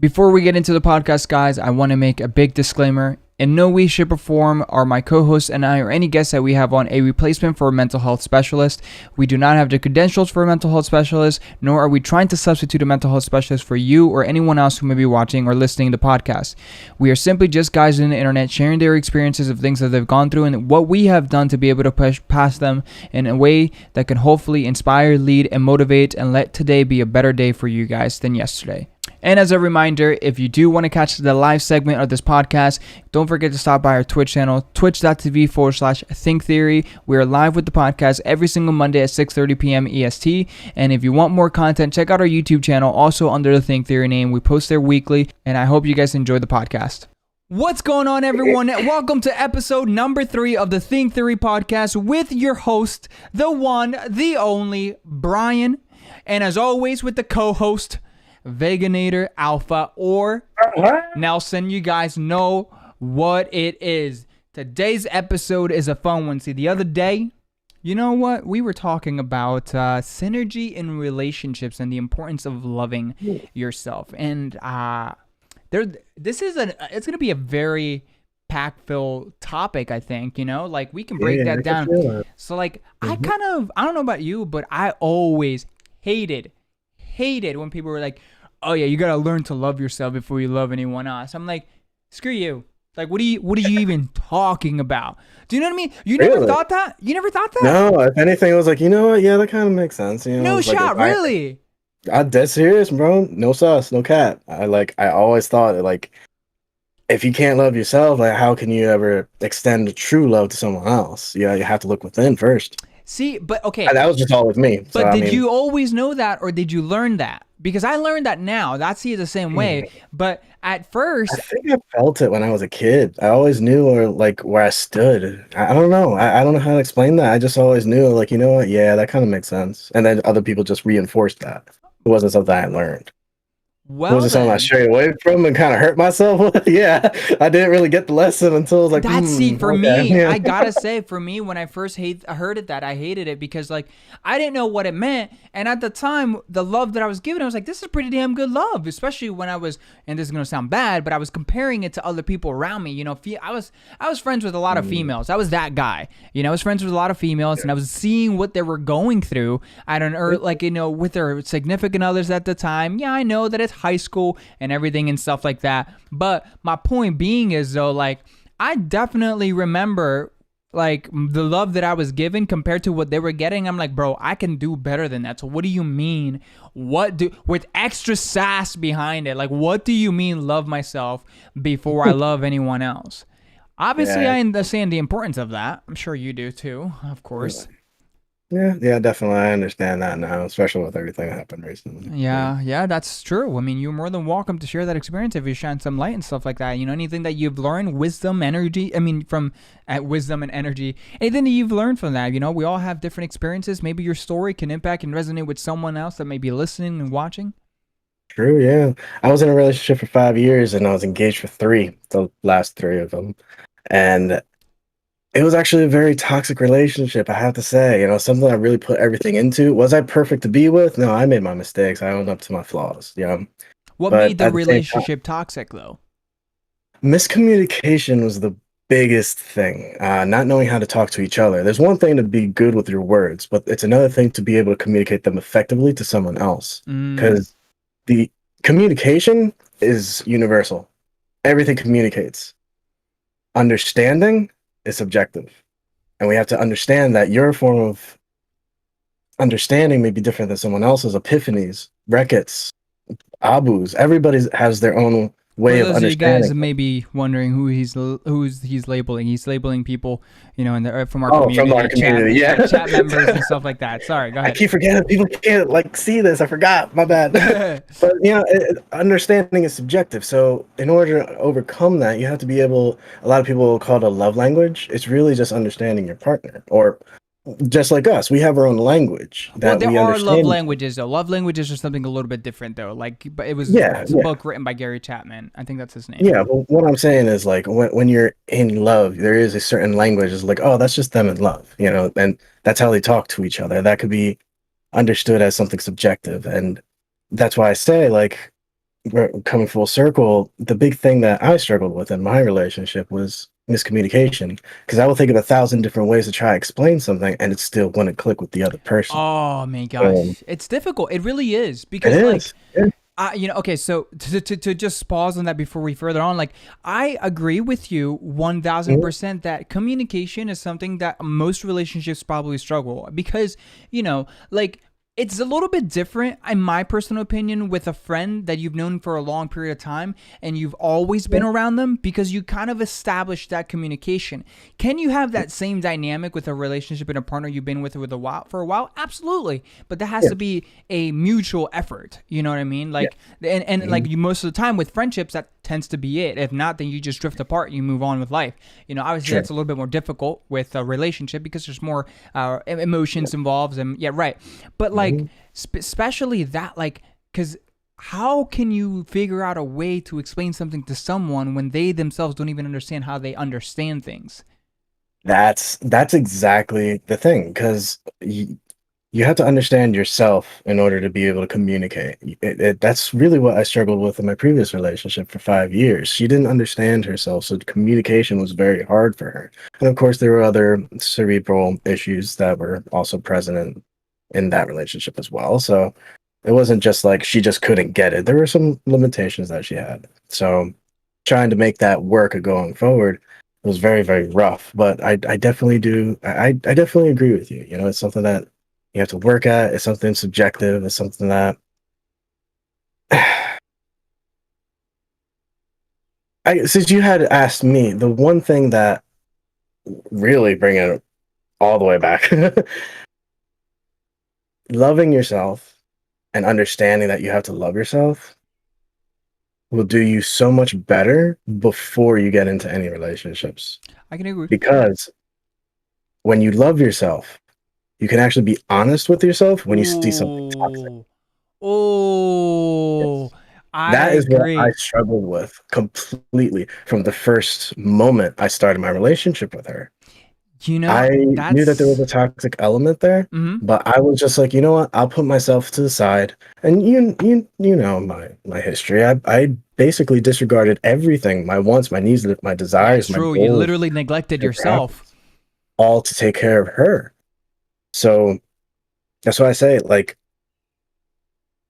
Before we get into the podcast, guys, I want to make a big disclaimer. In no way, shape, or form are my co-hosts and I or any guests that we have on a replacement for a mental health specialist. We do not have the credentials for a mental health specialist, nor are we trying to substitute a mental health specialist for you or anyone else who may be watching or listening to the podcast. We are simply just guys on the internet sharing their experiences of things that they've gone through and what we have done to be able to push past them in a way that can hopefully inspire, lead, and motivate, and let today be a better day for you guys than yesterday. And as a reminder, if you do want to catch the live segment of this podcast, don't forget to stop by our Twitch channel, twitch.tv/thinktheory. We are live with the podcast every single Monday at 6:30 p.m. EST. And if you want more content, check out our YouTube channel, also under the Think Theory name. We post there weekly, and I hope you guys enjoy the podcast. What's going on, everyone? Welcome to episode number 3 of the Think Theory podcast with your host, the one, the only, Brayan. And as always, with the co-host, veganatoralpha, or Nelson. You guys know what it is. Today's episode is a fun one. See, the other day, you know what? We were talking about synergy in relationships and the importance of loving yourself. And it's gonna be a very pack-filled topic, I think. You know, like we can break that down. So, like, I don't know about you, but I always hated when people were like, oh yeah, you gotta learn to love yourself before you love anyone else. I'm like, screw you. Like, what are you even talking about? Do you know what I mean? You never thought that? You never thought that? No, if anything, I was like, you know what? Yeah, that kind of makes sense. You know, no shot, like, really. I'm dead serious, bro. No sauce, no cat. I always thought like, if you can't love yourself, like, how can you ever extend a true love to someone else? Yeah, you have to look within first. See, but okay. That was just always me. But did you always know that, or did you learn that? Because I learned that now. I see it the same way. But at first, I think I felt it when I was a kid. I always knew where I stood. I don't know. I don't know how to explain that. I just always knew, like, you know what? Yeah, that kind of makes sense. And then other people just reinforced that. It wasn't something I learned. Well, was it something I strayed away from and kind of hurt myself with? Yeah, I didn't really get the lesson until I was like, me, I gotta say, for me, when I first heard it, I hated it because, like, I didn't know what it meant. And at the time, the love that I was given, I was like, this is pretty damn good love, especially when I was, and this is gonna sound bad, but I was comparing it to other people around me. You know, I was friends with a lot of females. I was that guy. You know, I was friends with a lot of females, and I was seeing what they were going through. I don't know, like, you know, with their significant others at the time. Yeah, I know that it's high school and everything and stuff like that, but my point being is, though, like, I definitely remember, like, the love that I was given compared to what they were getting. I'm like, bro, I can do better than that. So what do you mean? With extra sass behind it, like, what do you mean love myself before I love anyone else? Obviously, yeah. I understand the importance of that. I'm sure you do too, of course. Yeah, definitely. I understand that now, especially with everything that happened recently. Yeah, that's true. I mean, you're more than welcome to share that experience if you shine some light and stuff like that. You know, anything that you've learned, wisdom and energy, anything that you've learned from that. You know, we all have different experiences. Maybe your story can impact and resonate with someone else that may be listening and watching. True, yeah. I was in a relationship for 5 years and I was engaged for 3, the last 3 of them. And it was actually a very toxic relationship, I have to say. You know, something I really put everything into. Was I perfect to be with? No, I made my mistakes. I owned up to my flaws. Yeah. What made the relationship toxic, though? Miscommunication was the biggest thing. Not knowing how to talk to each other. There's one thing to be good with your words, but it's another thing to be able to communicate them effectively to someone else. Because the communication is universal. Everything communicates. Understanding is subjective, and we have to understand that your form of understanding may be different than someone else's. Epiphanies, Reckitt's, Abu's, everybody has their own way of understanding. You guys may be wondering who he's labeling. He's labeling people, you know, from our community, chat members and stuff like that. Sorry, go ahead. I keep forgetting people can't like see this. I forgot. My bad. But you know, understanding is subjective. So in order to overcome that, you have to be able. A lot of people will call it a love language. It's really just understanding your partner, or just like us, we have our own language. Well, there are love languages, though. Love languages are something a little bit different, though. Like, but it's a book written by Gary Chapman. I think that's his name. Yeah, but what I'm saying is, like, when you're in love, there is a certain language. It's like, oh, that's just them in love, you know, and that's how they talk to each other. That could be understood as something subjective, and that's why I say, like, coming full circle, the big thing that I struggled with in my relationship was miscommunication. Because I will think of 1,000 different ways to try to explain something, and it still wouldn't click with the other person. Oh my Um, gosh, it's difficult. It really is it because like is. Yeah. okay, so to just pause on that before we further on, like I agree with you Mhm. 1000% that communication is something that most relationships probably struggle because, like it's a little bit different, in my personal opinion, with a friend that you've known for a long period of time and you've always been Yeah. around them because you kind of established that communication. Can you have that same dynamic with a relationship and a partner you've been with for a while? Absolutely, but that has Yeah. to be a mutual effort. You know what I mean? Yeah. Like, and like Mhm. you most of the time with friendships, that tends to be it. If not, then you just drift apart. You move on with life. Obviously Sure. that's a little bit more difficult with a relationship because there's more Yeah. emotions involved, and yeah, right. But like, Mhm. especially that, like, because how can you figure out a way to explain something to someone when they themselves don't even understand how they understand things? That's exactly the thing, because you have to understand yourself in order to be able to communicate. That's really what I struggled with in my previous relationship for 5 years. She didn't understand herself, so communication was very hard for her. And of course, there were other cerebral issues that were also present in that relationship as well. So it wasn't just like she just couldn't get it. There were some limitations that she had. So trying to make that work going forward was very, very rough. But I definitely do. I definitely agree with you. It's something that you have to work at. It's something subjective. It's something that since you had asked me, the one thing that really bring it all the way back, loving yourself and understanding that you have to love yourself will do you so much better before you get into any relationships. I can agree. Because when you love yourself, you can actually be honest with yourself when you see something toxic. Oh, oh, Yes. I That is what I agree. struggled with completely from the first moment I started my relationship with her. I knew that there was That's. a toxic element there, Mhm. but I was just like, you know what? I'll put myself to the side. And you know my history. I basically disregarded everything, my wants, my needs, my Yeah, it's desires, my true. You goals, literally neglected whatever yourself. happens, all to take care of her. So that's why I say, like,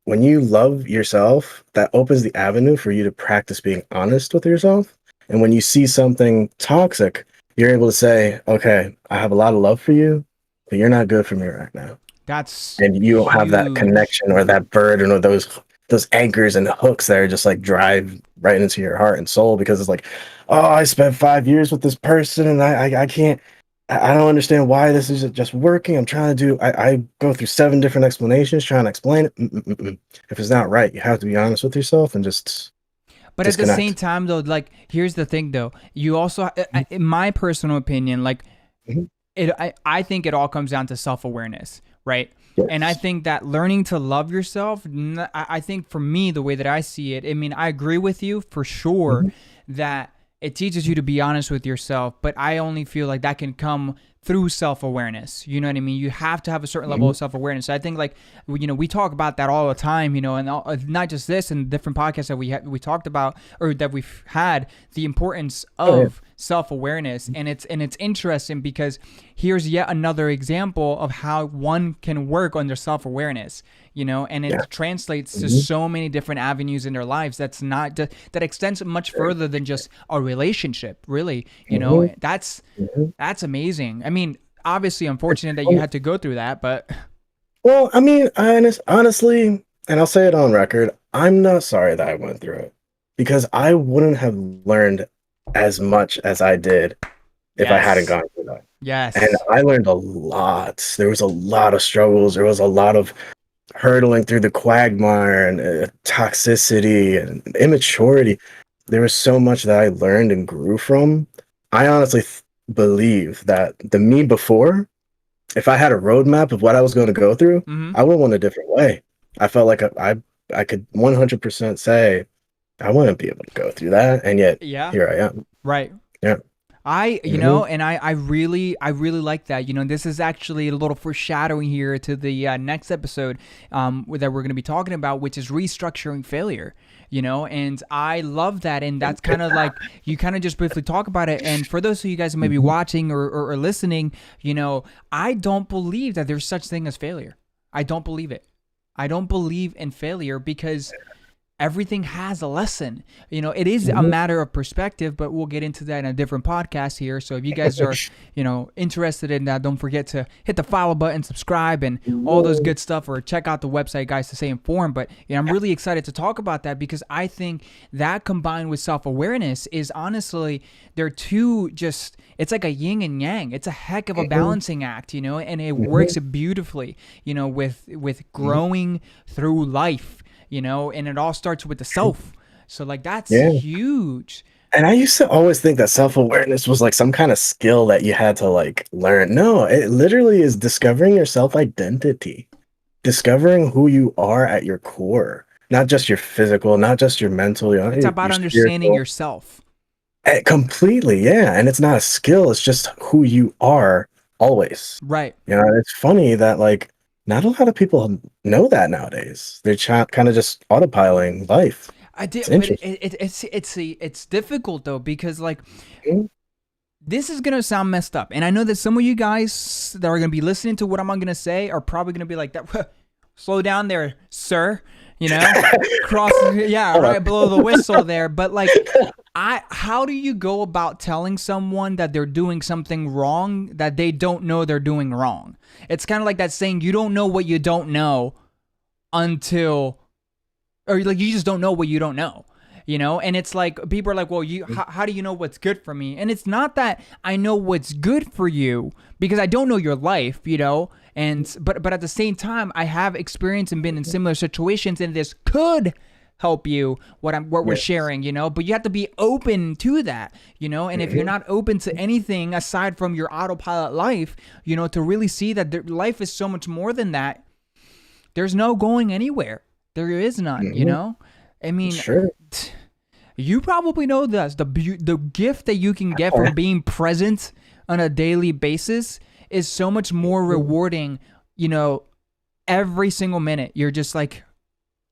when you love yourself, that opens the avenue for you to practice being honest with yourself. And when you see something toxic, you're able to say, okay, I have a lot of love for you, but you're not good for me right now. That's And you don't have that huge. connection or that burden or those anchors and hooks that are just like drive right into your heart and soul, because it's like, oh, I spent 5 years with this person and I can't, I don't understand why this isn't just working. I'm trying to do, I go through 7 different explanations trying to explain it. Mm-mm-mm. If it's not right, you have to be honest with yourself and just But at the same disconnect. time, though, like here's the thing, though. You also, in my personal opinion, like Mhm. I think it all comes down to self-awareness, right? And I Yes. think that learning to love yourself, I think for me, the way that I see it, I mean, I agree with you for sure Mhm. that it teaches you to be honest with yourself, but I only feel like that can come through self-awareness. You know what I mean? You have to have a certain level Mhm. of self-awareness. I think like we talk about that all the time, and not just this and different podcasts that we talked about or that we've had, the importance Oh yeah. of self-awareness. And it's interesting because here's yet another example of how one can work on their self-awareness, and Yeah. it translates to Mhm. so many different avenues in their lives. That extends much Very further than just a relationship, really. Mhm. Mhm. That's amazing. I mean, obviously unfortunate that you had to go through that, but Well, I mean, honestly, and I'll say it on record, I'm not sorry that I went through it, because I wouldn't have learned as much as I did if I hadn't yes, gone through that. And yes. I learned a lot. There was a lot of struggles. There was a lot of hurdling through the quagmire and toxicity and immaturity. There was so much that I learned and grew from. I honestly believe that the me before, if I had a roadmap of what I was going to go through, Mm-hmm. I would want a different way. I felt like I could 100% say I wouldn't be able to go through that, and yet Yeah. here I am. Right. Yeah. You know, and I really like that. You know, this is actually a little foreshadowing here to the next episode that we're going to be talking about, which is restructuring failure. You know, and I love that, and that's kind of like you kind of just briefly talk about it. And for those of you guys who may be watching or listening, you know, I don't believe that there's such thing as failure. I don't believe it. I don't believe in failure because everything has a lesson. You know, it is a matter of perspective, but we'll get into that in a different podcast here. So if you guys are, you know, interested in that, don't forget to hit the follow button, subscribe, and all those good stuff, or check out the website, guys, to stay informed. But you know, I'm really excited to talk about that because I think that combined with self-awareness is honestly, they're two just, it's like a yin and yang. It's a heck of a balancing act, you know, and it works beautifully, you know, with growing through life. You know, and it all starts with the self. So like that's huge. And I used to always think that self-awareness was like some kind of skill that you had to like learn. No, it literally is discovering your self-identity, discovering who you are at your core, not just your physical, not just your mental. You know, It's about understanding yourself. Completely, yeah. And it's not a skill, it's just who you are always. Right. You know, it's funny that like not a lot of people know that nowadays. They're kind of just autopiloting life. I did, but it's difficult though because like this is gonna sound messed up, and I know that some of you guys that are gonna be listening to what I'm gonna say are probably gonna be like, "That slow down there, sir." You know, right below the whistle there. But like, how do you go about telling someone that they're doing something wrong that they don't know they're doing wrong? It's kind of like that saying, you don't know what you don't know until, or like you just don't know what you don't know, you know? And it's like, people are like, well, how do you know what's good for me? And it's not that I know what's good for you because I don't know your life, you know? And, but at the same time, I have experienced and been in similar situations, and this could help you what we're sharing, you know, but you have to be open to that, you know, and if you're not open to anything aside from your autopilot life, you know, to really see that life is so much more than that, there's no going anywhere. There is none, you know. I mean, you probably know this, the gift that you can get from being present on a daily basis is so much more rewarding, you know. Every single minute you're just like,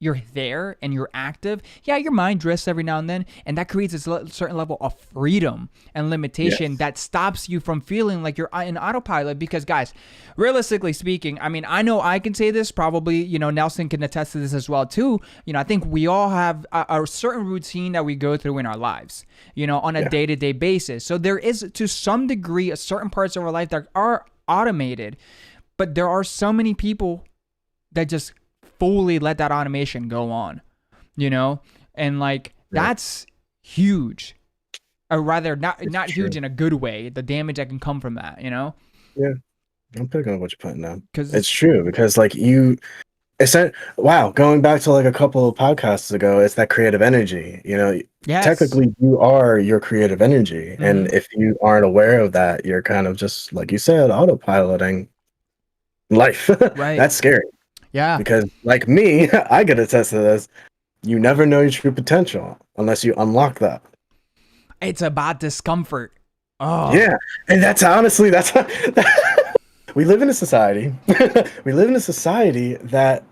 you're there and you're active. Yeah, your mind drifts every now and then, and that creates a certain level of freedom and limitation that stops you from feeling like you're in autopilot. Because guys, realistically speaking, I mean, I know I can say this, probably, you know, Nelson can attest to this as well too. You know, I think we all have a certain routine that we go through in our lives, you know, on a day-to-day basis. So there is, to some degree, a certain parts of our life that are automated, but there are so many people that just fully let that automation go on, you know, and like that's huge, or rather not huge in a good way, the damage that can come from that, you know. I'm picking up what you're putting down because it's true, because like going back to like a couple of podcasts ago, it's that creative energy, you know. Technically you are your creative energy, and if you aren't aware of that, you're kind of just, like you said, autopiloting life. That's scary. Yeah. Because like me, I could attest to this. You never know your true potential unless you unlock that. It's about discomfort. Oh. Yeah. And that's honestly, we live in a society. We live in a society that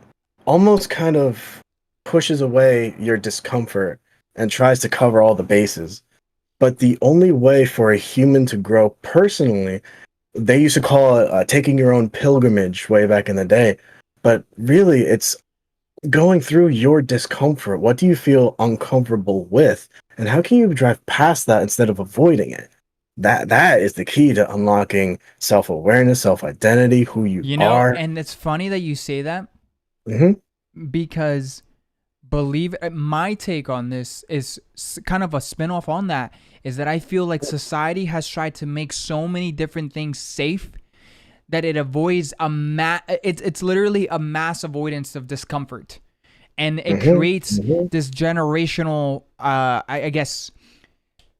almost kind of pushes away your discomfort and tries to cover all the bases. But the only way for a human to grow personally, they used to call it taking your own pilgrimage way back in the day. But really, it's going through your discomfort. What do you feel uncomfortable with? And how can you drive past that instead of avoiding it? That is the key to unlocking self-awareness, self-identity, who you are. And it's funny that you say that, because my take on this is kind of a spinoff on that, is that I feel like society has tried to make so many different things safe that it avoids it's literally a mass avoidance of discomfort, and it creates this generational I guess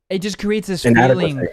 it just creates this feeling, and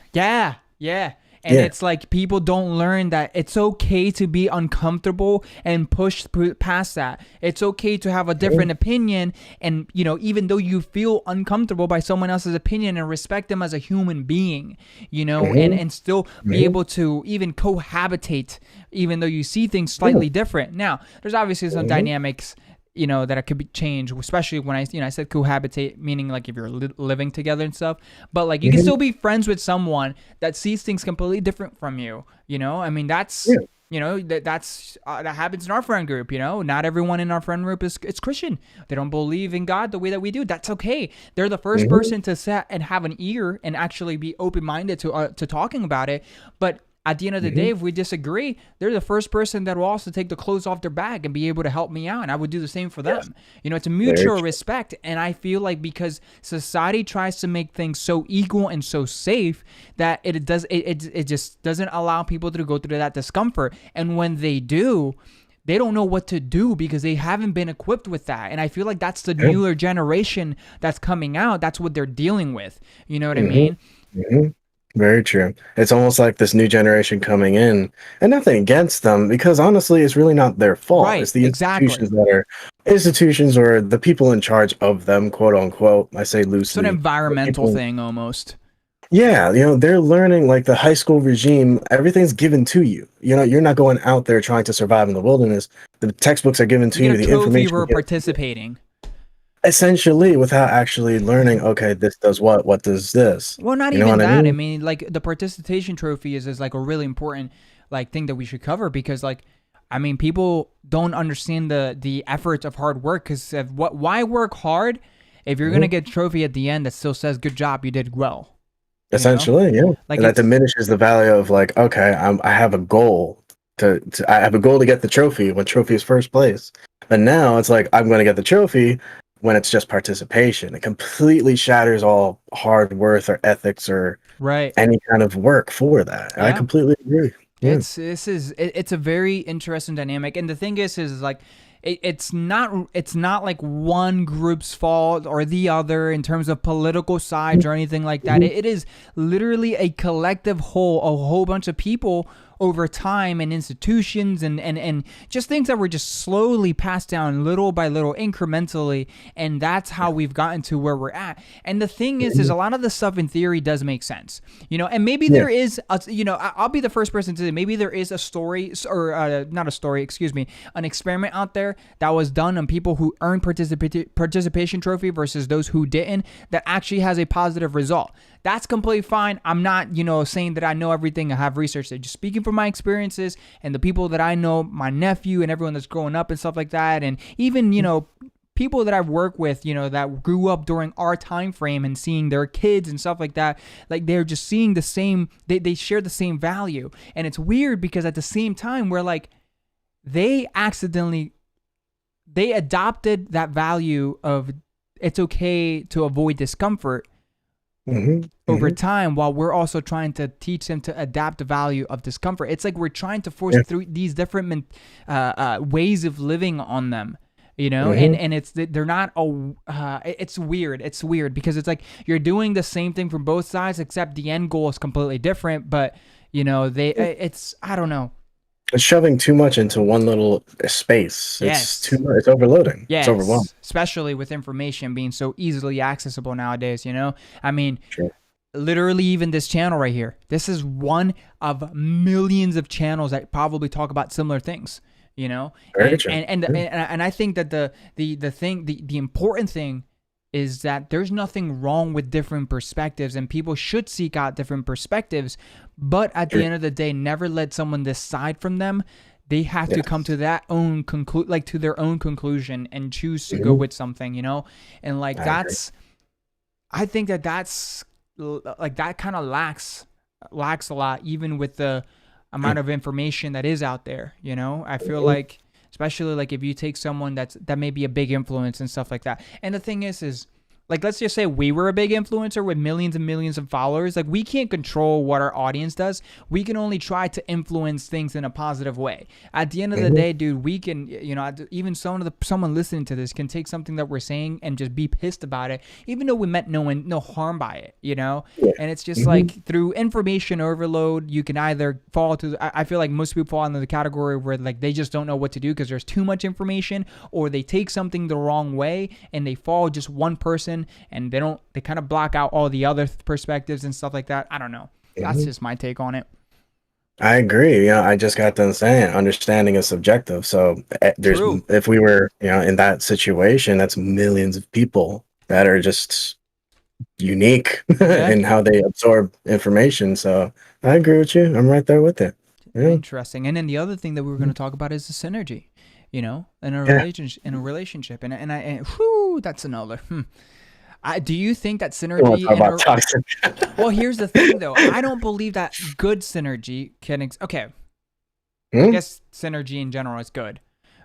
And it's like people don't learn that it's okay to be uncomfortable and push past that. It's okay to have a different opinion, and even though you feel uncomfortable by someone else's opinion, and respect them as a human being, and still be able to even cohabitate, even though you see things slightly different. Now, there's obviously some dynamics that it could be changed, especially when I said cohabitate, meaning like if you're living together and stuff. But like you can still be friends with someone that sees things completely different from you. I mean, that's that happens in our friend group. Not everyone in our friend group is Christian. They don't believe in God the way that we do. That's okay. They're the first person to sit and have an ear and actually be open minded to talking about it. But at the end of the day, if we disagree, they're the first person that will also take the clothes off their back and be able to help me out. And I would do the same for them. It's a mutual respect. And I feel like because society tries to make things so equal and so safe that it just doesn't allow people to go through that discomfort. And when they do, they don't know what to do because they haven't been equipped with that. And I feel like that's the newer generation that's coming out. That's what they're dealing with. You know what I mean? Very true. It's almost like this new generation coming in, and nothing against them, because honestly, it's really not their fault. Right, it's the institutions or the people in charge of them, quote unquote. I say loosely. It's an environmental thing almost. Yeah, they're learning, like the high school regime, everything's given to you. You're not going out there trying to survive in the wilderness. The textbooks are given to you. The information for participating. Essentially, without actually learning, okay, this does what does this? Well, not even that. I mean, like the participation trophy is like a really important like thing that we should cover, because like, I mean, people don't understand the efforts of hard work. Because why work hard if you're gonna get a trophy at the end that still says good job, you did well. Essentially, yeah. Like, and that diminishes the value of like, okay, I have a goal to get the trophy when trophy is first place. But now it's like, I'm going to get the trophy when it's just participation. It completely shatters all hard work or ethics or any kind of work for that. Yeah. I completely agree. Yeah. It's a very interesting dynamic. And the thing is like, it's not like one group's fault or the other in terms of political sides or anything like that. It is literally a collective whole, a whole bunch of people over time and institutions and just things that were just slowly passed down little by little, incrementally, and that's how we've gotten to where we're at. And the thing is a lot of the stuff in theory does make sense, and maybe there is I'll be the first person to say maybe there is a story, or not a story, excuse me, an experiment out there that was done on people who earned participation trophy versus those who didn't, that actually has a positive result. That's completely fine. I'm not, saying that I know everything. I have researched it. Just speaking from my experiences and the people that I know, my nephew and everyone that's growing up and stuff like that. And even, people that I've worked with, that grew up during our time frame and seeing their kids and stuff like that. Like they're just seeing the same, they share the same value. And it's weird because at the same time, we're like, they adopted that value of it's okay to avoid discomfort over time, while we're also trying to teach them to adapt the value of discomfort. It's like we're trying to force through these different ways of living on them, and they're not it's weird. It's weird because it's like you're doing the same thing from both sides, except the end goal is completely different. But it's I don't know. It's shoving too much into one little space. Yes. It's too much. It's overloading. Yes. It's overwhelming. Especially with information being so easily accessible nowadays, I mean, literally even this channel right here. This is one of millions of channels that probably talk about similar things, Very true. And I think that the important thing is that there's nothing wrong with different perspectives, and people should seek out different perspectives. But at the end of the day, never let someone decide from them. They have to come to their own conclusion and choose to go with something, and like I think that's like that kind of lacks a lot, even with the amount of information that is out there. I feel like, especially like if you take someone that may be a big influence and stuff like that. And the thing is like let's just say we were a big influencer with millions and millions of followers, like we can't control what our audience does. We can only try to influence things in a positive way. At the end of the Mhm. day, dude, we can, even someone listening to this can take something that we're saying and just be pissed about it, even though we meant no harm by it, Yeah. And it's just Mhm. like through information overload, you can either fall to, I feel like most people fall into the category where like they just don't know what to do because there's too much information, or they take something the wrong way and they follow just one person and they kind of block out all the other perspectives and stuff like that. I don't know. That's Mhm. just my take on it. I agree. I just got done saying understanding is subjective. So there's True. if we were, in that situation, that's millions of people that are just unique Yeah. in how they absorb information. So I agree with you. I'm right there with you. Yeah. Interesting. And then the other thing that we were going to talk about is the synergy, in a Yeah. relationship. Whew, that's another. Do you think that I want to synergy talk about toxic. well, here's the thing though. I don't believe that good synergy okay, I Hmm? guess synergy in general is good.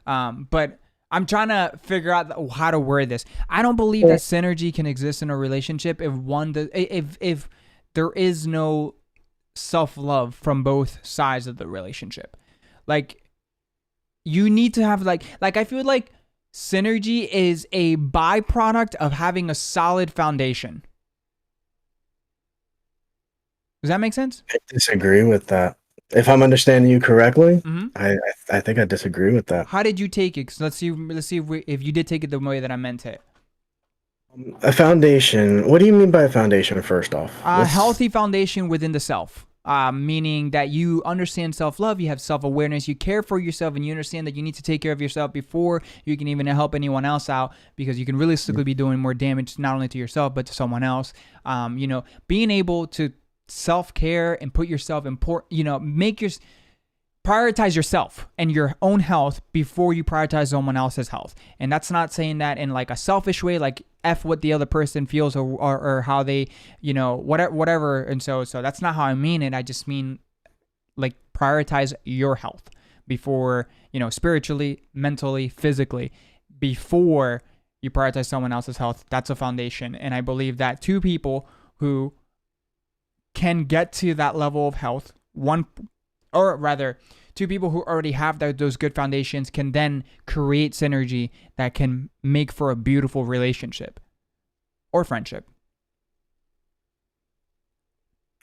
But I'm trying to figure out how to word this. I don't believe Yeah. that synergy can exist in a relationship if if there is no self-love from both sides of the relationship. Like you need to have like I feel like synergy is a byproduct of having a solid foundation. Does that make sense? I disagree with that. If I'm understanding you correctly, Mm-hmm. I think I disagree with that. How did you take it? 'Cause let's see if you did take it the way that I meant it. A foundation. What do you mean by a foundation, first off? A Let's. healthy foundation within the self. Meaning that you understand self love, you have self awareness, you care for yourself, and you understand that you need to take care of yourself before you can even help anyone else out because you can realistically be doing more damage not only to yourself but to someone else. Being able to self care and put yourself make your prioritize yourself and your own health before you prioritize someone else's health. And that's not saying that in like a selfish way, like F what the other person feels or how they, whatever. And so that's not how I mean it. I just mean like prioritize your health before, spiritually, mentally, physically, before you prioritize someone else's health. That's a foundation. And I believe that two people who can get to that level of health, or rather two people who already have those good foundations can then create synergy that can make for a beautiful relationship or friendship.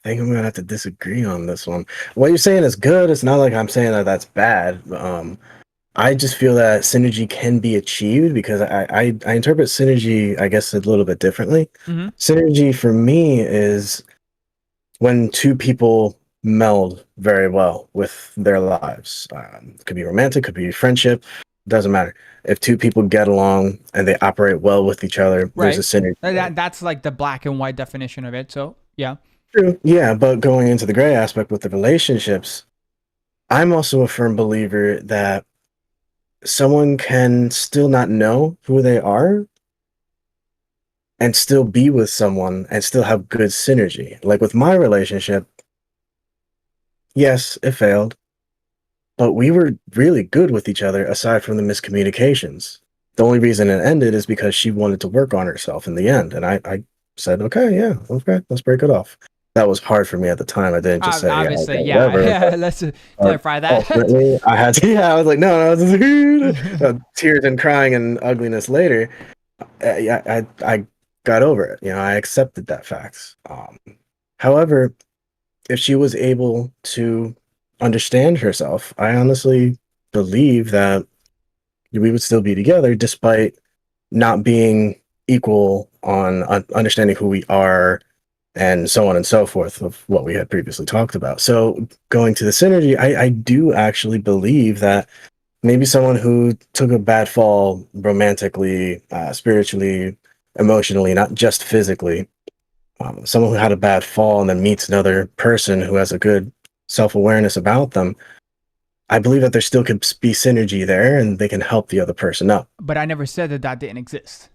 I think I'm gonna have to disagree on this one. What you're saying is good. It's not like I'm saying that that's bad. I just feel that synergy can be achieved because I interpret synergy, I guess, a little bit differently. Mm-hmm. Synergy for me is when two people meld very well with their lives. It could be romantic, could be friendship, doesn't matter. If two people get along and they operate well with each other, there's a Right. synergy there. That's like the black and white definition of it. So yeah. True. Yeah, but going into the gray aspect with the relationships, I'm also a firm believer that someone can still not know who they are and still be with someone and still have good synergy. Like with my relationship, yes, it failed, but we were really good with each other aside from the miscommunications. The only reason it ended is because she wanted to work on herself in the end. And I said, okay, yeah, okay, let's break it off. That was hard for me at the time. I didn't just say, yeah, Obviously, okay, yeah. whatever. Yeah. Let's clarify that. Ultimately, I had to, yeah, I was like, no, tears and crying and ugliness later. Yeah, I got over it. I accepted that fact. However, if she was able to understand herself, I honestly believe that we would still be together despite not being equal on understanding who we are and so on and so forth of what we had previously talked about. So going to the synergy, I do actually believe that maybe someone who took a bad fall romantically, spiritually, emotionally, not just physically, someone who had a bad fall and then meets another person who has a good self-awareness about them, I believe that there still could be synergy there and they can help the other person up. But I never said that didn't exist.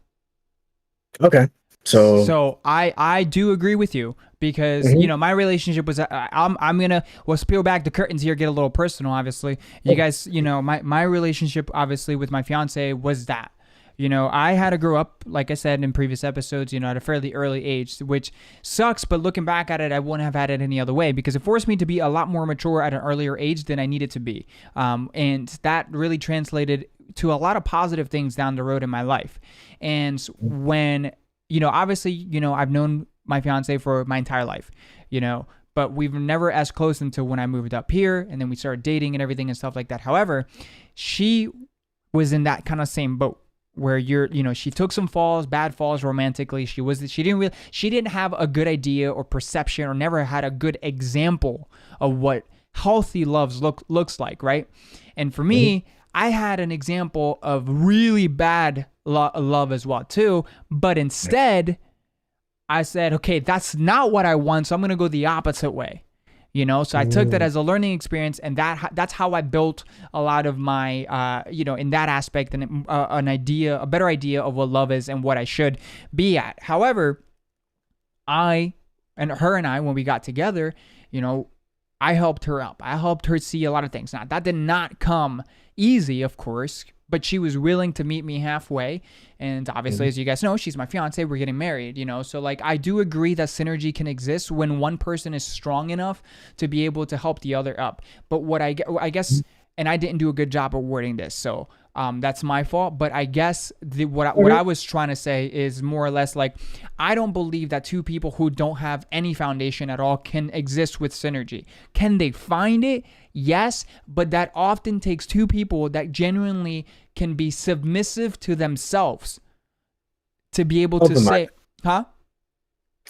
Okay. So, So I do agree with you because mhm. my relationship was I'm gonna peel back the curtains here, get a little personal. Obviously, you guys, my relationship obviously with my fiance was that I had to grow up, like I said in previous episodes, at a fairly early age, which sucks. But looking back at it, I wouldn't have had it any other way because it forced me to be a lot more mature at an earlier age than I needed to be. And that really translated to a lot of positive things down the road in my life. And when, obviously, I've known my fiance for my entire life, but we've never as close until when I moved up here and then we started dating and everything and stuff like that. However, she was in that kind of same boat where she took some falls, bad falls romantically. She didn't have a good idea or perception or never had a good example of what healthy love looks like, right? And for me, I had an example of really bad love as well too, but instead I said, okay, that's not what I want, so I'm going to go the opposite way. So I took that as a learning experience, and that's how I built a lot of my, in that aspect, and a better idea of what love is and what I should be at. However, her and I, when we got together, I helped her up. I helped her see a lot of things. Now, that did not come easy, of course, but she was willing to meet me halfway. And obviously, as you guys know, she's my fiance. We're getting married, So like, I do agree that synergy can exist when one person is strong enough to be able to help the other up. But what I guess, and I didn't do a good job of wording this, so that's my fault. But I guess what I was trying to say is more or less like, I don't believe that two people who don't have any foundation at all can exist with synergy. Can they find it? Yes, but that often takes two people that genuinely can be submissive to themselves to be able to say, huh?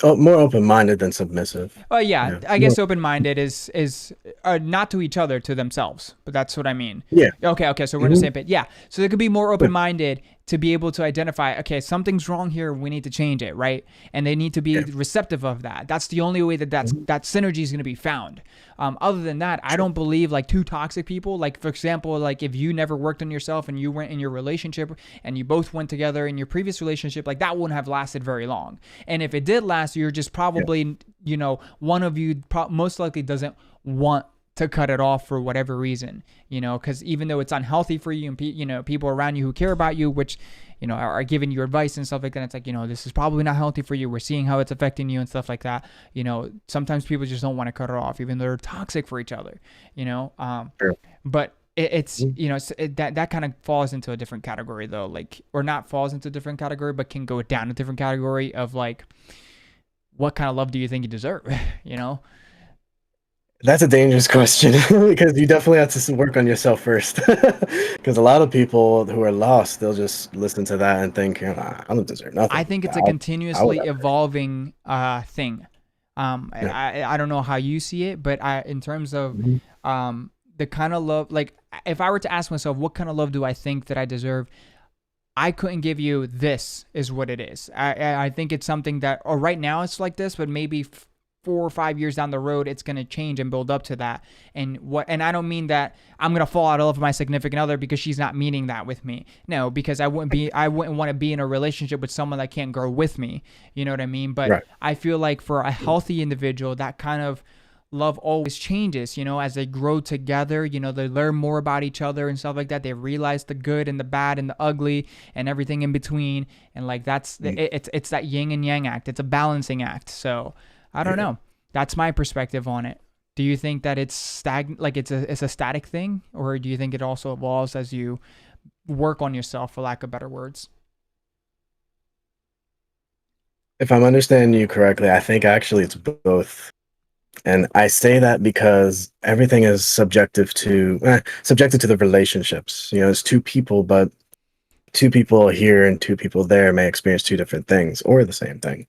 Oh, more open-minded than submissive. Oh yeah. I guess open-minded is not to each other, to themselves. But that's what I mean. Yeah. Okay. So we're in the same pit. Yeah. So they could be more open-minded to be able to identify, okay, something's wrong here. We need to change it, right? And they need to be receptive of that. That's the only way that synergy is going to be found. Other than that, I don't believe like two toxic people. Like for example, like if you never worked on yourself and you went in your relationship and you both went together in your previous relationship, like that wouldn't have lasted very long. And if it did last, you're just probably, one of you most likely doesn't want to cut it off for whatever reason, because even though it's unhealthy for you and people around you who care about you, which, are giving you advice and stuff like that, it's like, this is probably not healthy for you. We're seeing how it's affecting you and stuff like that. Sometimes people just don't want to cut it off, even though they're toxic for each other, Sure. But it's, that kind of falls into a different category though, like, or not falls into a different category, but can go down a different category of like, what kind of love do you think you deserve? That's a dangerous question because you definitely have to work on yourself first. Because a lot of people who are lost, they'll just listen to that and think, I don't deserve nothing. I think it's a continuously evolving thing. I don't know how you see it, but in terms of the kind of love, like if I were to ask myself, what kind of love do I think that I deserve? I couldn't give you this is what it is. I think it's something that, or right now it's like this, but maybe 4 or 5 years down the road, it's going to change and build up to that. And I don't mean that I'm going to fall out of love with my significant other because she's not meaning that with me. No, because I wouldn't want to be in a relationship with someone that can't grow with me. You know what I mean? But right. I feel like for a healthy individual, that kind of love always changes, as they grow together, they learn more about each other and stuff like that. They realize the good and the bad and the ugly and everything in between. And like, it's that yin and yang act. It's a balancing act. So I don't know. That's my perspective on it. Do you think that it's stagnant, like it's a static thing, or do you think it also evolves as you work on yourself, for lack of better words? If I'm understanding you correctly, I think actually it's both. And I say that because everything is subjective to the relationships. It's two people, but two people here and two people there may experience two different things or the same thing.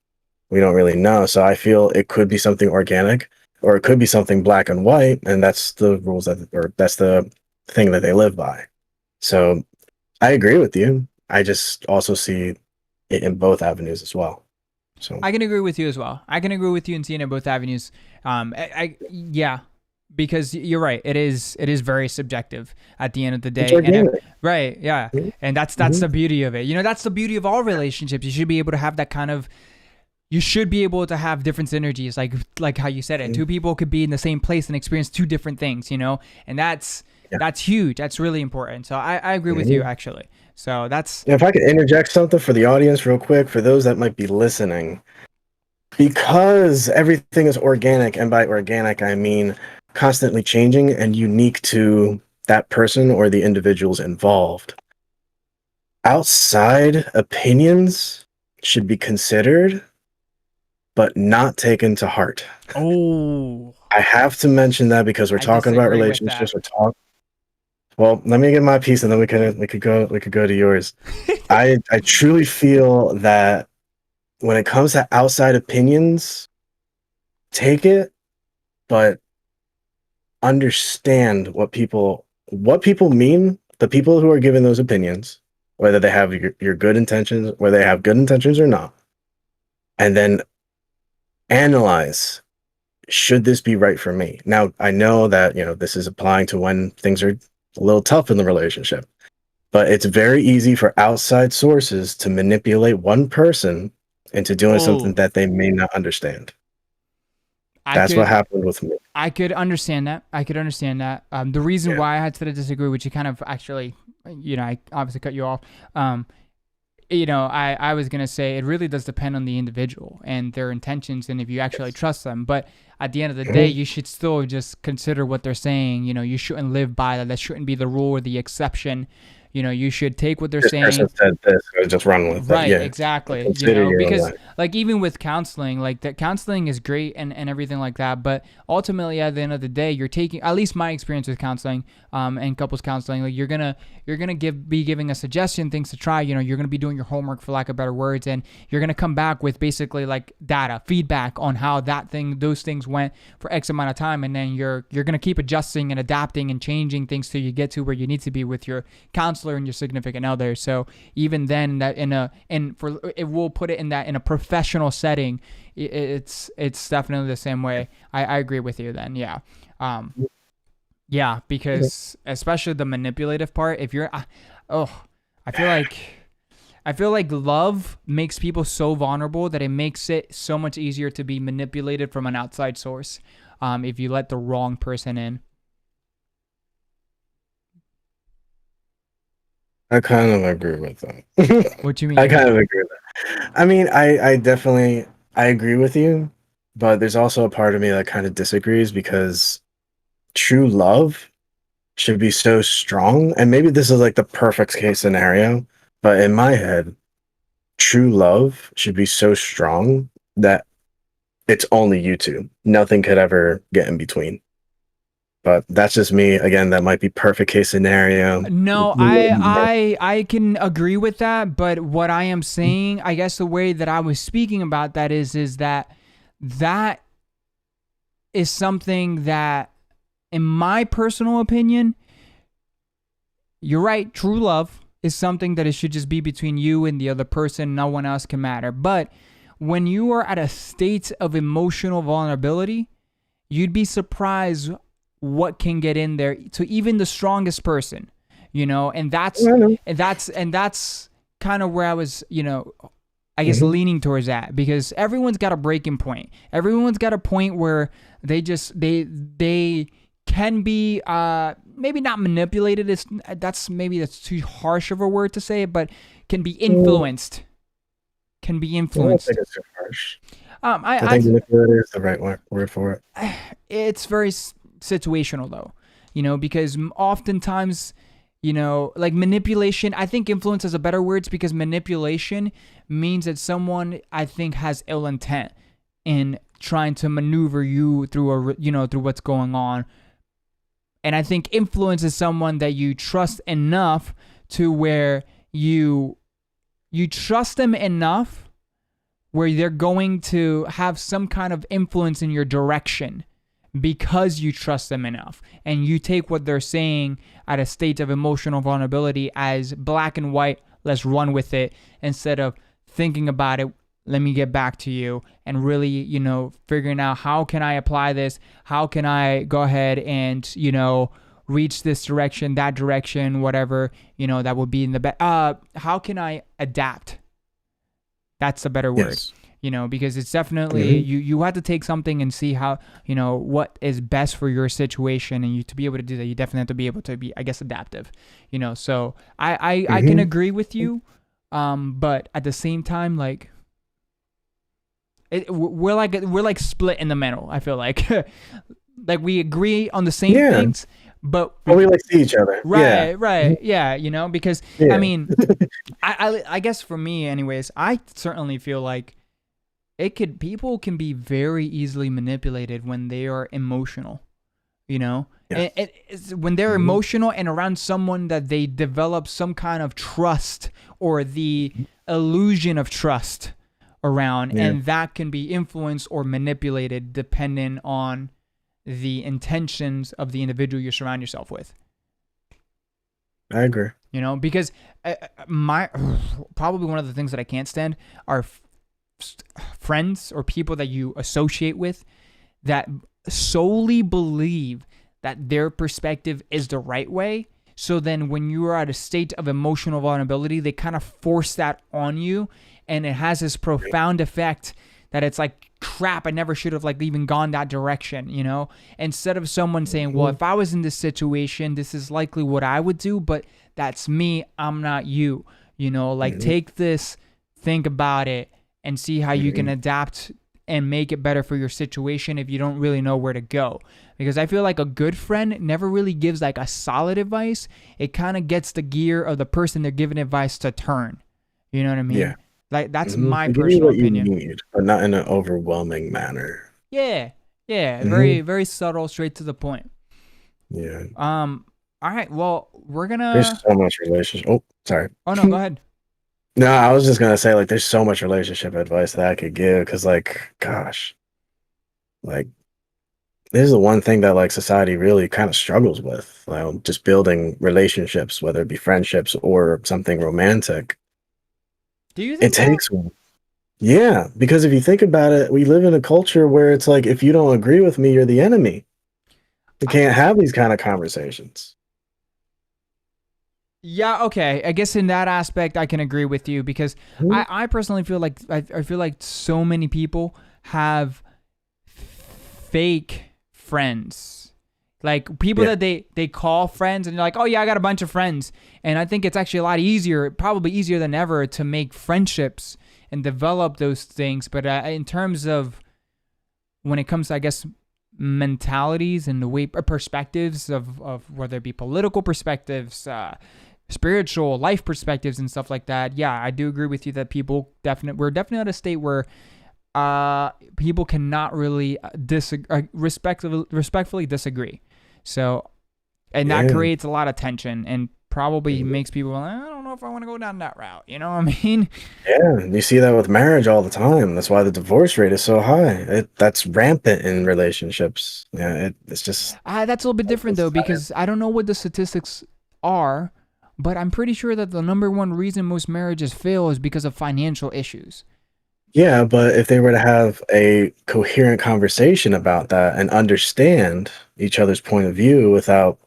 We don't really know. So I feel it could be something organic, or it could be something black and white, and that's the rules that's the thing that they live by. So I agree with you. I just also see it in both avenues as well. So I can agree with you as well. I can agree with you in seeing it in both avenues. Yeah, because you're right. It is very subjective at the end of the day. Right. Yeah. Mm-hmm. And that's the beauty of it. That's the beauty of all relationships. You should be able to have that kind of, you should be able to have different synergies, like how you said it. Two people could be in the same place and experience two different things, and that's huge. That's really important. So I agree with you, actually. So that's If I could interject something for the audience real quick, for those that might be listening, because everything is organic, and by organic, I mean constantly changing and unique to that person or the individuals involved. Outside opinions should be considered, but not taken to heart. oh, I have to mention that because we're I talking about disagree with that. relationships. Well, let me get my piece, and then we could go to yours. I truly feel that when it comes to outside opinions, take it, but understand what people mean. The people who are giving those opinions, whether they have your good intentions, whether they have good intentions or not, and then analyze, should this be right for me? Now, I know that, this is applying to when things are a little tough in the relationship, but it's very easy for outside sources to manipulate one person into doing something Oh, that they may not understand. I That's what could happened with me. I could understand that. I could understand that. The reason Yeah. why I had to disagree, which you kind of actually, I obviously cut you off. Um, I was going to say it really does depend on the individual and their intentions and if you actually Yes. trust them. But at the end of the day, Mhm. you should still just consider what they're saying. You shouldn't live by that. That shouldn't be the rule or the exception. You should take what they're This person saying. said this, so just run with it. Right, Yeah. exactly. Consider your own Because life. like even with counseling, like that counseling is great and everything like that. But ultimately at the end of the day, you're taking at least my experience with counseling, and couples counseling, like you're gonna be giving a suggestion, things to try, you're gonna be doing your homework for lack of better words, and you're gonna come back with basically like data, feedback on how those things went for X amount of time, and then you're gonna keep adjusting and adapting and changing things till you get to where you need to be with your counselor and your significant other. So even then that for it will put it in a professional setting, it's definitely the same way. I agree with you then. Yeah. Yeah, because especially the manipulative part, if you're oh, I feel like love makes people so vulnerable that it makes it so much easier to be manipulated from an outside source, if you let the wrong person in. I kind of agree with that. What you I mean? kind of agree with that. I mean, I definitely I agree with you, but there's also a part of me that kind of disagrees because true love should be so strong, and maybe this is like the perfect case scenario, but in my head, true love should be so strong that it's only you two. Nothing could ever get in between. But that's just me. Again, that might be perfect case scenario. No, I can agree with that, but what I am saying, I guess the way that I was speaking about that is that is something that, in my personal opinion, you're right. True love is something that it should just be between you and the other person. No one else can matter. But when you are at a state of emotional vulnerability, you'd be surprised what can get in there to even the strongest person, and that's I know. kind of where I was, I guess Mhm. leaning towards that, because everyone's got a breaking point. Everyone's got a point where they can be, maybe not manipulated. That's too harsh of a word to say, but can be Mm, influenced. Can be I don't think influenced. it's too harsh. I I think manipulator is the right word for it. it's very situational though, because oftentimes, like manipulation, I think influence is a better word, because manipulation means that someone, I think, has ill intent in trying to maneuver you through through what's going on. And I think influence is someone that you trust enough to where you trust them enough where they're going to have some kind of influence in your direction because you trust them enough, and you take what they're saying at a state of emotional vulnerability as black and white, let's run with it, instead of thinking about it, let me get back to you, and really, figuring out how can I apply this, how can I go ahead and, reach this direction, that direction, whatever, that would be in the how can I adapt? That's a better word. Yes. because it's definitely, Hmm. you have to take something and see how, what is best for your situation, and you, to be able to do that, you definitely have to be able to be, I guess, adaptive, so I can Hmm. agree with you, but at the same time, like, we're like split in the middle, I feel like. Like, we agree on the same Yeah. things, but Well, we, we like see each other. Yeah. right, Mhm. right, yeah, because I Yeah. mean, I guess for me, anyways, I certainly feel like people can be very easily manipulated when they are emotional, and Yes. when they're Hmm. emotional and around someone, that they develop some kind of trust, or the illusion of trust around, Yeah, and that can be influenced or manipulated depending on the intentions of the individual you surround yourself with. I agree. Because my probably one of the things that I can't stand are friends or people that you associate with that solely believe that their perspective is the right way. So then when you are at a state of emotional vulnerability, they kind of force that on you, and it has this profound effect that it's like, crap, I never should have like even gone that direction, Instead of someone saying, well, Mhm. if I was in this situation, this is likely what I would do, but that's me, I'm not you. Like, Mhm. take this, think about it, and see how you can Mhm. adapt and make it better for your situation if you don't really know where to go. Because I feel like a good friend never really gives like a solid advice. It kind of gets the gear of the person they're giving advice to turn. You know what I Yeah. mean? Like, that's Mhm. my They give you personal what you opinion. need, but not in an overwhelming manner. Yeah. Yeah, Hmm. very very subtle, straight to the point. Yeah. Um all right, well, we're There's gonna so much relationship. Oh, sorry. Oh no, go ahead. No, I was just gonna say like there's so much relationship advice that I could give because like gosh, like this is the one thing that like society really kind of struggles with, just building relationships, whether it be friendships or something romantic. Do you It think so? takes, yeah, because if you think about it, we live in a culture where it's like if you don't agree with me, you're the enemy. We I, can't have these kind of conversations. Yeah, okay. I guess in that aspect, I can agree with you, because Mhm. I personally feel like I feel like so many people have fake friends, like people Yeah, that they call friends, and they're like, oh yeah, I got a bunch of friends, and I think it's actually a lot easier, probably easier than ever, to make friendships and develop those things. But in terms of when it comes to, I guess, mentalities and the way perspectives of whether it be political perspectives, spiritual life perspectives and stuff like that, yeah, I do agree with you that we're definitely at a state where people cannot really respectfully disagree. So, and that yeah, creates a lot of tension, and probably mhm, makes people like, I don't know if I want to go down that route, you know what I mean? yeah. You see that with marriage all the time. That's why the divorce rate is so high. That's rampant in relationships. Yeah, it's just That's a little bit different it's though, sad. because I don't know what the statistics are, but I'm pretty sure that the number one reason most marriages fail is because of financial issues. Yeah, but if they were to have a coherent conversation about that and understand each other's point of view without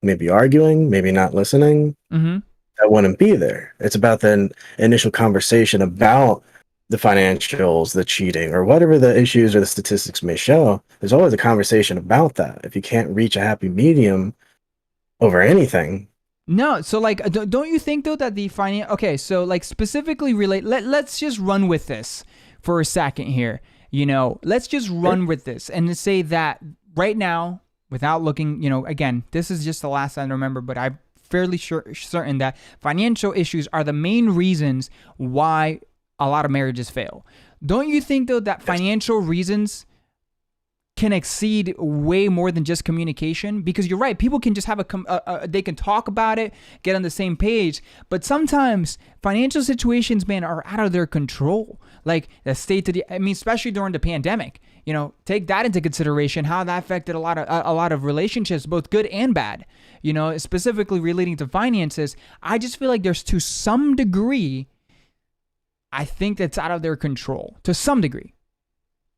maybe arguing, maybe not listening, Mm-hmm. that wouldn't be there. It's about the initial conversation about the financials, the cheating, or whatever the issues or the statistics may show. There's always a conversation about that. If you can't reach a happy medium over anything, No, so like, don't you think though that the finance? Okay, so like, specifically relate. Let's just run with this for a second here. Let's just sure. run with this and say that right now, without looking, again, this is just the last I remember, but I'm fairly certain that financial issues are the main reasons why a lot of marriages fail. Don't you think though that Yes. financial reasons can exceed way more than just communication? Because you're right, people can just have they can talk about it, get on the same page, but sometimes financial situations, man, are out of their control. Like the state of I mean, especially during the pandemic, take that into consideration, how that affected a lot of relationships, both good and bad. Specifically relating to finances, I just feel like there's, to some degree, I think that's out of their control to some degree.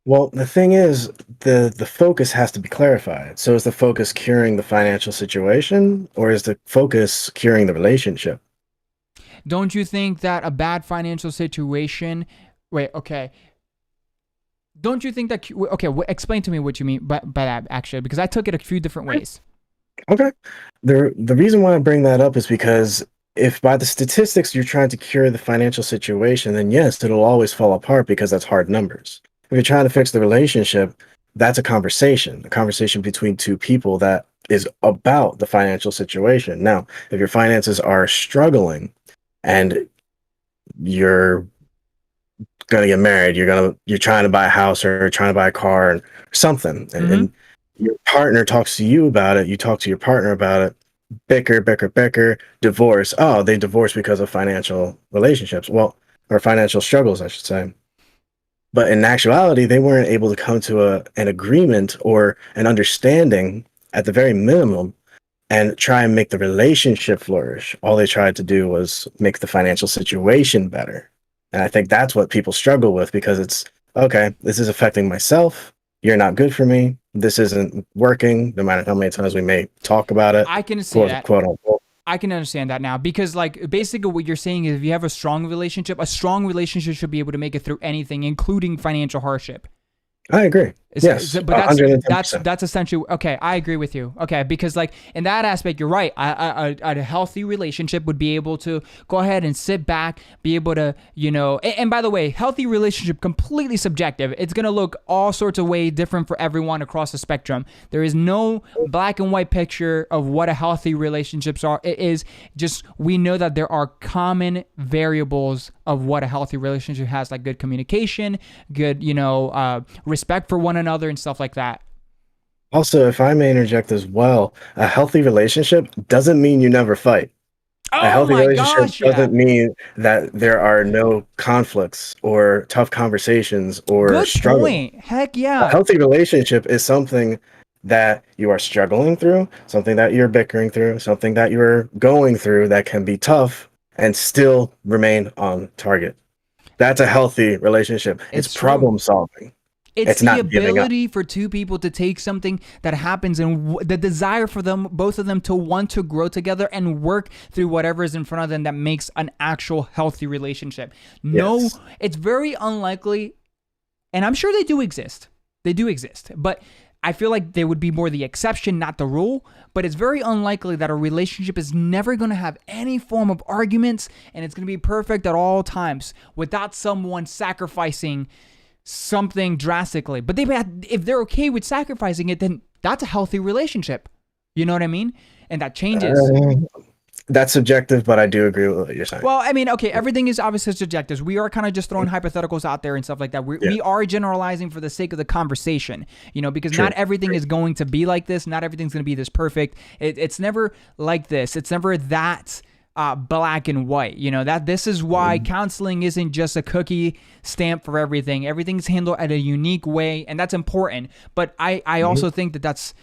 Well, the thing is, the focus has to be clarified. So is the focus curing the financial situation, or is the focus curing the relationship? Don't you think that a bad financial situation? Wait, okay. Don't you think that? Okay, explain to me what you mean by that, actually, because I took it a few different ways. Okay. The reason why I bring that up is because if by the statistics you're trying to cure the financial situation, then yes, it'll always fall apart because that's hard numbers. If you're trying to fix the relationship, that's a conversation between two people that is about the financial situation. Now, if your finances are struggling and you're gonna get married, you're trying to buy a house or trying to buy a car or something, Mm-hmm. and your partner talks to you about it, you talk to your partner about it, bicker, divorce. Oh, they divorced because of financial relationships. Well, or financial struggles, I should say. But in actuality, they weren't able to come to an agreement or an understanding at the very minimum and try and make the relationship flourish. All they tried to do was make the financial situation better. And I think that's what people struggle with because it's okay, this is affecting myself. You're not good for me. This isn't working, no matter how many times we may talk about it, I can see quote, that. quote unquote. I can understand that now because, like, basically what you're saying is if you have a strong relationship should be able to make it through anything, including financial hardship. I agree. Yes, But that's 110%. that's essentially okay. I agree with you. Okay, because like in that aspect, you're right. A healthy relationship would be able to go ahead and sit back, be able to And by the way, healthy relationship completely subjective. It's gonna look all sorts of way different for everyone across the spectrum. There is no black and white picture of what a healthy relationships are. It is just we know that there are common variables of what a healthy relationship has, like good communication, good respect for one another and stuff like that. Also, if I may interject as well, a healthy relationship doesn't mean you never fight. A Oh healthy my relationship gosh, yeah. doesn't mean that there are no conflicts or tough conversations or Good struggle. point. Heck A yeah. healthy relationship is something that you are struggling through, something that you're bickering through, something that you're going through that can be tough and still remain on target. That's a healthy relationship. It's It's true. problem solving. It's It's the not giving up. ability for two people to take something that happens and the desire for them, both of them, to want to grow together and work through whatever is in front of them that makes an actual healthy relationship. No, Yes. it's very unlikely, and I'm sure they do exist. They do exist, but I feel like they would be more the exception, not the rule. But it's very unlikely that a relationship is never going to have any form of arguments and it's going to be perfect at all times without someone sacrificing something drastically. But if they're okay with sacrificing it, then that's a healthy relationship. You know what I mean? And that changes. Uh, that's subjective, but I do agree with what you're saying. Well, I mean, okay, everything is obviously subjective. We are kind of just throwing hypotheticals out there and stuff like that. Yeah, We are generalizing for the sake of the conversation, because true. not everything is going to be like this. Not everything's going to be this perfect. It's never like this. It's never that black and white. That this is why counseling isn't just a cookie stamp for everything. Everything's handled at a unique way, and that's important. But I also think that that's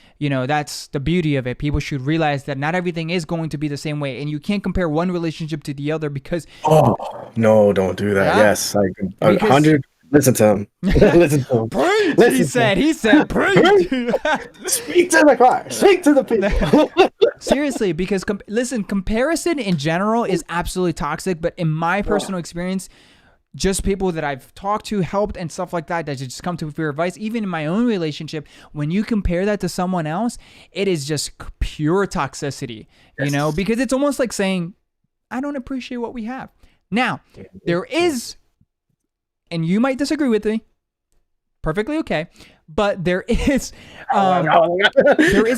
the beauty of it. People should realize that not everything is going to be the same way, and you can't compare one relationship to the other because Oh, no, don't do that. yeah, Yes, I a because 100. Listen to him. Listen to him. preach. Listen to him. He said preach. Speak to the choir. Speak to the people. Seriously, because listen, comparison in general is absolutely toxic. But in my personal experience, just people that I've talked to, helped, and stuff like that just come to me for advice, even in my own relationship, when you compare that to someone else, it is just pure toxicity, Yes. because it's almost like saying, I don't appreciate what we have. Now, there is, and you might disagree with me, perfectly okay, but there is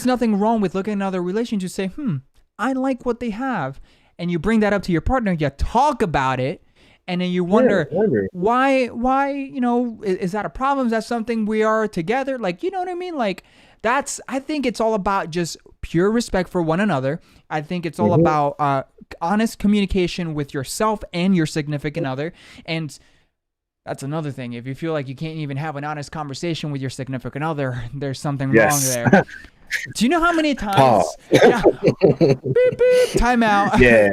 nothing wrong with looking at another relationship and say, I like what they have. And you bring that up to your partner, you talk about it, and then you wonder I agree. why, is that a problem? Is that something we are together? Like, you know what I mean? Like, I think it's all about just pure respect for one another. I think it's all about honest communication with yourself and your significant other. And that's another thing. If you feel like you can't even have an honest conversation with your significant other, there's something wrong there. Do you know how many times? Yeah. Beep, beep, time out. Yeah.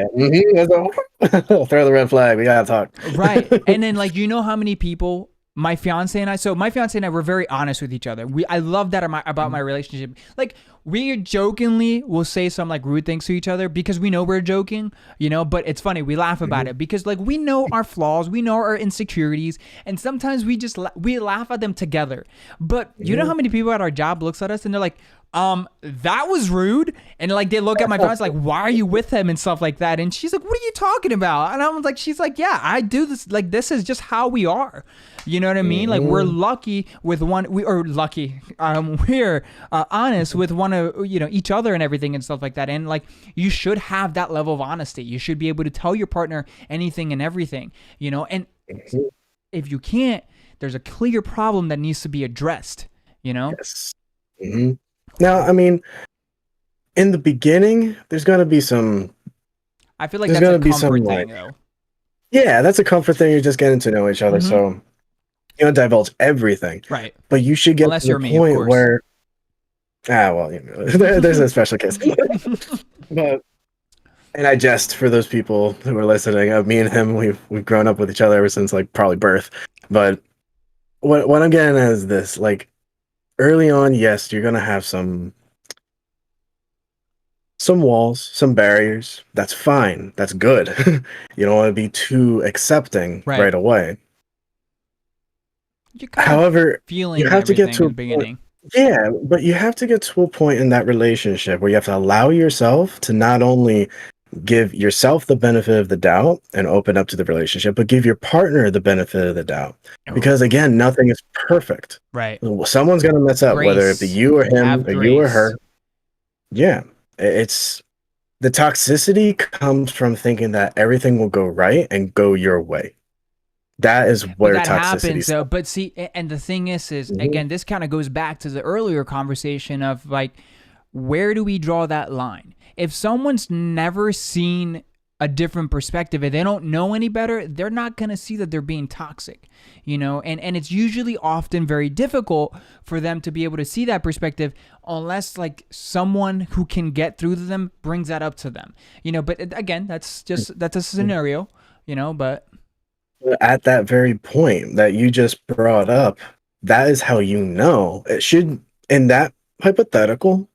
Throw the red flag. We gotta talk. Right. And then, like, you know how many people my fiance and I. So my fiance and I were very honest with each other. I love that about my relationship. Like we jokingly will say some like rude things to each other because we know we're joking, you know. But it's funny. We laugh about it because like we know our flaws, we know our insecurities, and sometimes we just we laugh at them together. But you know how many people at our job looks at us and they're like, that was rude. And like, they look at my fiance like, why are you with him and stuff like that? And she's like, what are you talking about? And I'm like, she's like, yeah, I do this. Like, this is just how we are. You know what I mean? Like, we're lucky with we're honest with one of, you know, each other and everything and stuff like that. And like, you should have that level of honesty. You should be able to tell your partner anything and everything, you know? And if you can't, there's a clear problem that needs to be addressed, you know? Yes. Now, I mean, in the beginning, there's going to be some. I feel like that's a comfort thing, though. Yeah, that's a comfort thing. You're just getting to know each other, so you don't divulge everything. Right. But you should get to the point where. Well, you know, there's a special case. But, and I jest for those people who are listening. Me and him, we've grown up with each other ever since like probably birth. But what I'm getting at is this: like, early on, yes, you're gonna have some walls, some barriers. That's fine. That's good. You don't want to be too accepting right away. However, you have to get to a beginning. Yeah, but you have to get to a point in that relationship where you have to allow yourself to not only give yourself the benefit of the doubt and open up to the relationship, but give your partner the benefit of the doubt. Because again, nothing is perfect. Right. Someone's gonna mess up, whether it be you or him or you or her. Yeah. It's the toxicity comes from thinking that everything will go right and go your way. That is where that toxicity happens. But see, and the thing is again, this kind of goes back to the earlier conversation of like, where do we draw that line? If someone's never seen a different perspective and they don't know any better, they're not going to see that they're being toxic, you know, and it's usually often very difficult for them to be able to see that perspective unless like someone who can get through to them brings that up to them, you know. But again, that's a scenario, you know. But at that very point that you just brought up, that is how you know. It should, in that hypothetical,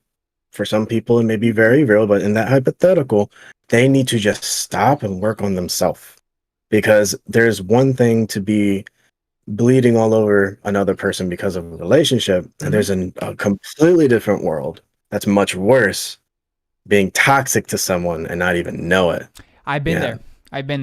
for some people it may be very real, but in that hypothetical, they need to just stop and work on themselves. Because there's one thing to be bleeding all over another person because of a relationship, and there's a completely different world that's much worse, being toxic to someone and not even know it. I've been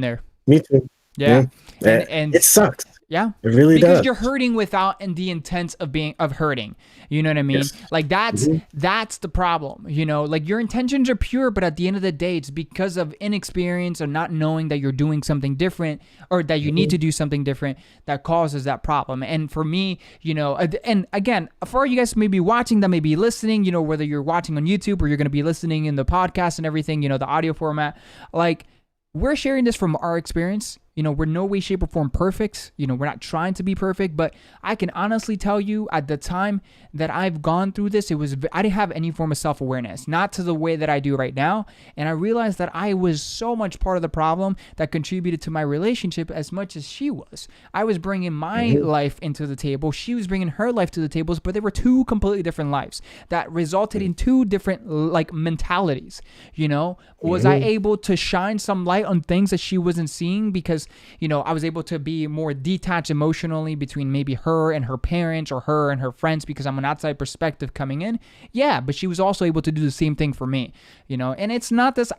there. Me too. Yeah. And it sucks. Yeah, it really does. Because you're hurting without the intent of hurting. You know what I mean? Yes. Like that's the problem. You know, like your intentions are pure, but at the end of the day, it's because of inexperience or not knowing that you're doing something different or that you need to do something different that causes that problem. And for me, you know, and again, for you guys maybe watching that, maybe listening, you know, whether you're watching on YouTube or you're going to be listening in the podcast and everything, you know, the audio format, like we're sharing this from our experience. You know, we're no way, shape, or form perfect. You know, we're not trying to be perfect, but I can honestly tell you at the time that I've gone through this, I didn't have any form of self-awareness, not to the way that I do right now. And I realized that I was so much part of the problem that contributed to my relationship as much as she was. I was bringing my life into the table. She was bringing her life to the tables, but they were two completely different lives that resulted in two different like mentalities. You know, was I able to shine some light on things that she wasn't seeing because, you know, I was able to be more detached emotionally between maybe her and her parents or her and her friends because I'm an outside perspective coming in? Yeah, but she was also able to do the same thing for me, you know, and it's not this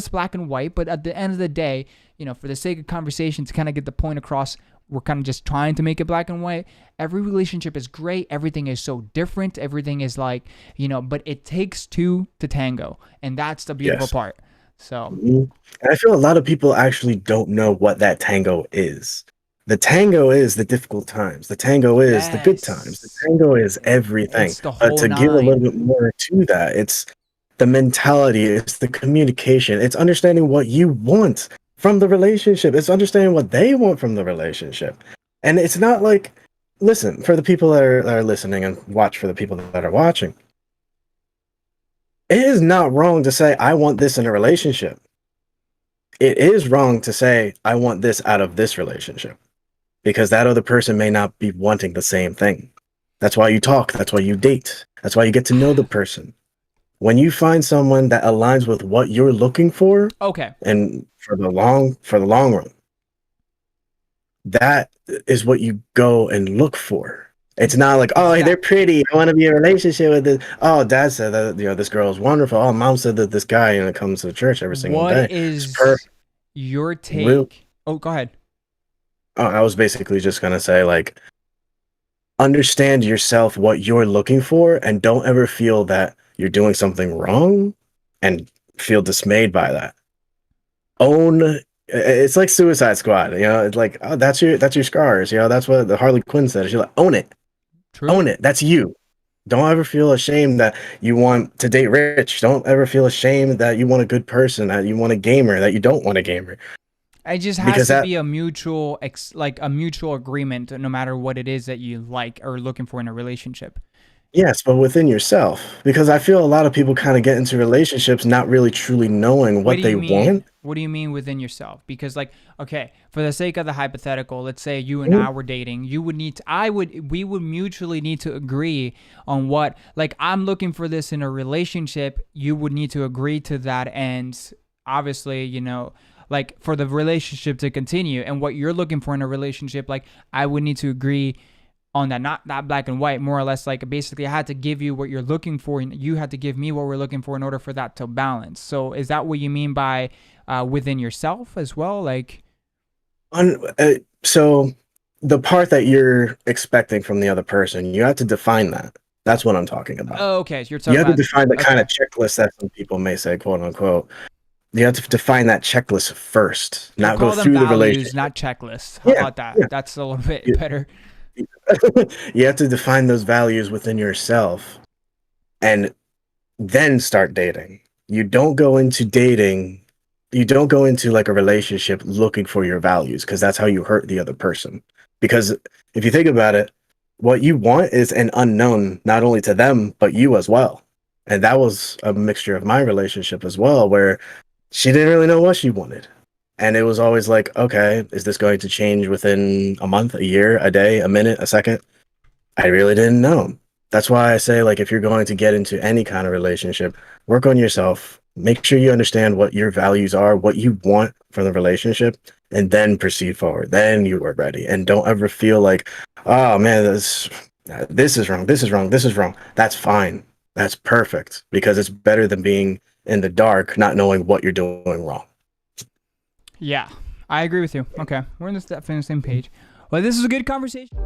black and white, but at the end of the day, you know, for the sake of conversation, to kind of get the point across, we're kind of just trying to make it black and white. Every relationship is great. Everything is so different. Everything is like, you know, but it takes two to tango, and that's the beautiful part. So and I feel a lot of people actually don't know what that tango is. The tango is the difficult times. The tango is the good times. The tango is everything. But to give a little bit more to that, it's the mentality, it's the communication, it's understanding what you want from the relationship. It's understanding what they want from the relationship. And it's not like, listen, for the people that are listening, and watch for the people that are watching, it is not wrong to say, I want this in a relationship. It is wrong to say, I want this out of this relationship. because that other person may not be wanting the same thing. That's why you talk. That's why you date. That's why you get to know the person. When you find someone that aligns with what you're looking for, Okay. and for the long run, that is what you go and look for. It's not like, oh, hey, they're pretty. I want to be in a relationship with this. Oh, dad said that this girl is wonderful. Oh, mom said that this guy comes to church every single What day. It's is perfect. your Real. take? Oh, go ahead. Oh, I was basically just gonna say, like, understand yourself, what you're looking for, and don't ever feel that you're doing something wrong, and feel dismayed by that. Own. It's like Suicide Squad. It's like, oh, that's your scars. That's what the Harley Quinn said. She's like, own it. True. Own it. That's you. Don't ever feel ashamed that you want to date rich. Don't ever feel ashamed that you want a good person, that you want a gamer, that you don't want a gamer. It just has Because to that, be a mutual, like a mutual agreement, no matter what it is that you like or looking for in a relationship. yes, but within yourself. Because I feel a lot of people kind of get into relationships not really truly knowing What what do they you mean? want. What do you mean within yourself? Because like, okay, for the sake of the hypothetical, let's say you and Mhm. I were dating. You would need to, we would mutually need to agree on what, like I'm looking for this in a relationship. You would need to agree to that. And obviously, like for the relationship to continue and what you're looking for in a relationship, like I would need to agree on that, not black and white, more or less. Like basically I had to give you what you're looking for and you had to give me what we're looking for in order for that to balance. So is that what you mean by within yourself as well? Like, So the part that you're expecting from the other person, you have to define that. That's what I'm talking about. oh, okay, so you're You talking have to about, define the kind okay, of checklist that some people may say, quote unquote. You have to define that checklist first, we'll not go call them through the values, relationship. not checklists. How Yeah, about that? yeah. That's a little bit better. You have to define those values within yourself and then start dating. You don't go into dating, you don't go into like a relationship looking for your values because that's how you hurt the other person. Because if you think about it, what you want is an unknown, not only to them, but you as well. And that was a mixture of my relationship as well, where she didn't really know what she wanted. And it was always like, okay, is this going to change within a month, a year, a day, a minute, a second? I really didn't know. That's why I say, like, if you're going to get into any kind of relationship, work on yourself. Make sure you understand what your values are, what you want from the relationship, and then proceed forward. Then you are ready. And don't ever feel like, oh man, this is wrong, this is wrong, this is wrong. That's fine. That's perfect because it's better than being in the dark, not knowing what you're doing wrong. Yeah, I agree with you. Okay, we're on definitely the same page. Well, this is a good conversation.